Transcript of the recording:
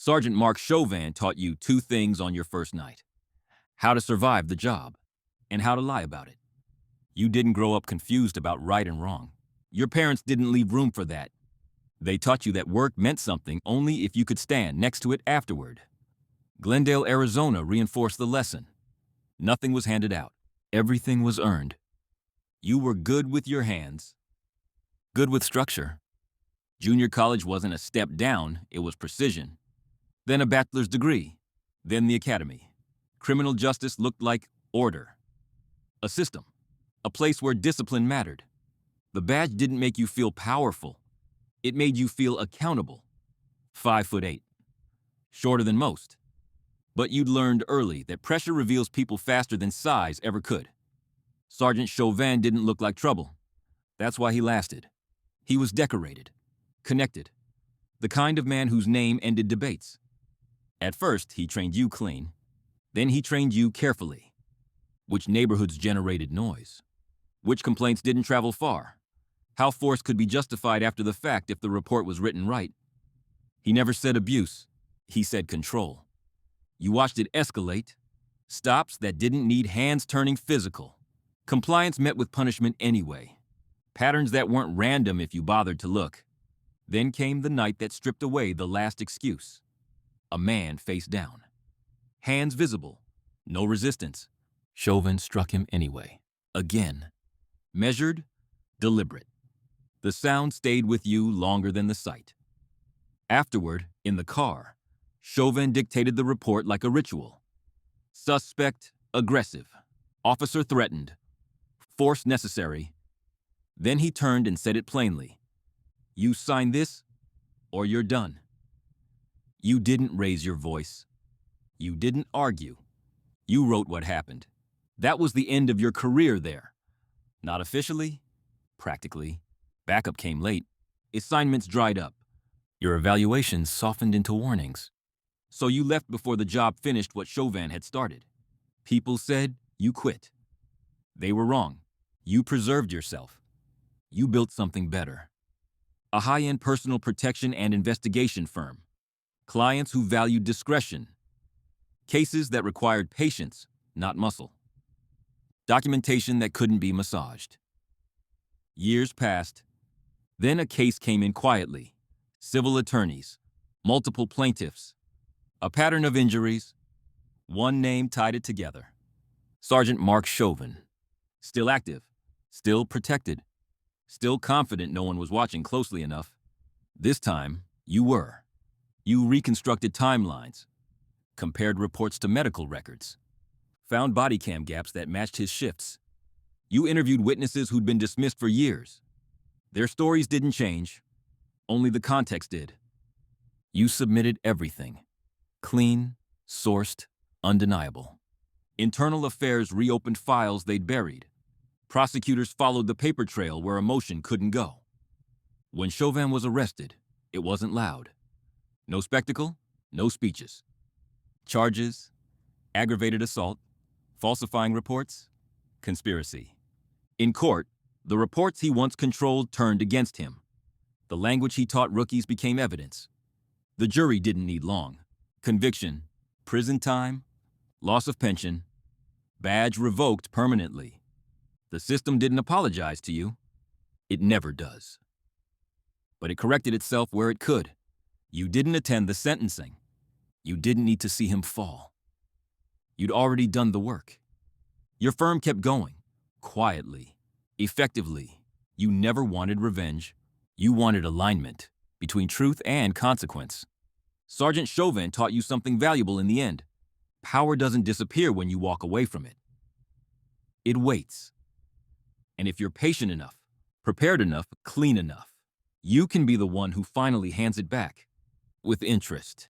Sergeant Mark Chauvin taught you two things on your first night: how to survive the job and how to lie about it. You didn't grow up confused about right and wrong. Your parents didn't leave room for that. They taught you that work meant something only if you could stand next to it afterward. Glendale, Arizona reinforced the lesson. Nothing was handed out. Everything was earned. You were good with your hands, good with structure. Junior college wasn't a step down, it was precision. Then a bachelor's degree, then the academy. Criminal justice looked like order. A system, a place where discipline mattered. The badge didn't make you feel powerful. It made you feel accountable. 5'8", shorter than most. But you'd learned early that pressure reveals people faster than size ever could. Sergeant Chauvin didn't look like trouble. That's why he lasted. He was decorated, connected, the kind of man whose name ended debates. At first, he trained you clean. Then he trained you carefully. Which neighborhoods generated noise? Which complaints didn't travel far? How force could be justified after the fact if the report was written right? He never said abuse. He said control. You watched it escalate. Stops that didn't need hands turning physical. Compliance met with punishment anyway. Patterns that weren't random if you bothered to look. Then came the night that stripped away the last excuse. A man face down. Hands visible. No resistance. Chauvin struck him anyway. Again. Measured, deliberate. The sound stayed with you longer than the sight. Afterward, in the car, Chauvin dictated the report like a ritual. Suspect, aggressive. Officer threatened. Force necessary. Then he turned and said it plainly. You sign this, or you're done. You didn't raise your voice. You didn't argue. You wrote what happened. That was the end of your career there. Not officially, practically. Backup came late. Assignments dried up. Your evaluations softened into warnings. So you left before the job finished what Chauvin had started. People said you quit. They were wrong. You preserved yourself. You built something better. A high-end personal protection and investigation firm. Clients who valued discretion. Cases that required patience, not muscle. Documentation that couldn't be massaged. Years passed. Then a case came in quietly. Civil attorneys. Multiple plaintiffs. A pattern of injuries. One name tied it together. Sergeant Mark Chauvin. Still active. Still protected. Still confident no one was watching closely enough. This time, you were. You reconstructed timelines. Compared reports to medical records. Found body cam gaps that matched his shifts. You interviewed witnesses who'd been dismissed for years. Their stories didn't change. Only the context did. You submitted everything. Clean, sourced, undeniable. Internal affairs reopened files they'd buried. Prosecutors followed the paper trail where emotion couldn't go. When Chauvin was arrested, it wasn't loud. No spectacle, no speeches. Charges, aggravated assault, falsifying reports, conspiracy. In court, the reports he once controlled turned against him. The language he taught rookies became evidence. The jury didn't need long. Conviction, prison time, loss of pension, badge revoked permanently. The system didn't apologize to you. It never does. But it corrected itself where it could. You didn't attend the sentencing. You didn't need to see him fall. You'd already done the work. Your firm kept going, quietly, effectively. You never wanted revenge. You wanted alignment between truth and consequence. Sergeant Chauvin taught you something valuable in the end. Power doesn't disappear when you walk away from it. It waits. And if you're patient enough, prepared enough, clean enough, you can be the one who finally hands it back with interest.